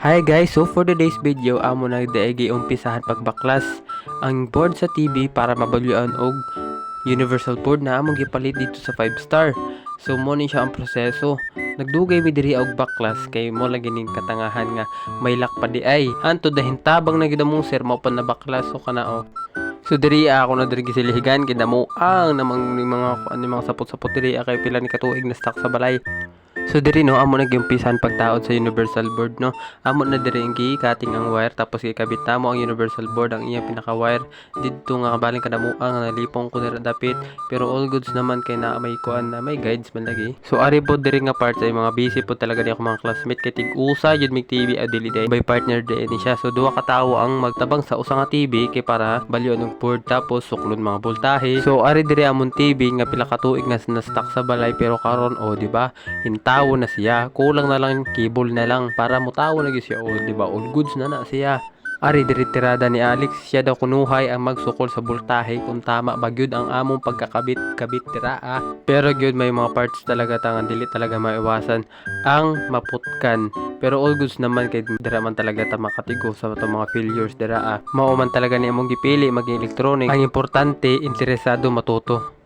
Hi guys, so for today's video, amo na daigi umpisahan pagbaklas ang board sa TV para mabalyuan og universal board na among gipalit dito sa 5 star. So mo ni siya ang proseso. Nagdugay mi diri og baklas kay mo lagi ning katangahan nga may lock pa di ay. Hanto dahin tabang na gid mong sir mao pa na baklas so kanao. So diri ako na diri gisilihigan kidamo ang namang ni mga sapot-sapot diri kay pila ni katuig na stock sa balay. So diri no amo nagimpisan pagtaod sa universal board no. Amo na diri ang gi-cutting ang wire tapos ikabit mo ang universal board ang iyang pinaka wire didto nga kabaling kadamo ang nalipong ko dira dapit pero all goods naman kay na may kuan na may guides man lagi. So ari po diri nga part ay mga busy po talaga di ako mga classmate kay tig-usa jud mig TV adili day by partner day ni siya. So duha ka tawo ang magtabang sa usa nga TV kay para balyon og board tapos suklon mga voltahe. So ari diri amon TV nga pila ka tuig nga na stock sa balay pero karon di ba tawo na siya, kulang na lang cable na lang para mutawo na gyud siya di ba all goods na siya. Ari diri tirada ni Alex siya daw kunuhay ang magsukol sa voltahe kung tama ba gyud ang among pagkakabit tira pero gyud may mga parts talaga tangan dili talaga maiwasan ang maputkan pero all goods naman kay dira man talaga ta makatigo sa mga failures dira mao man talaga ni among gipili maging electronic ang importante interesado matuto.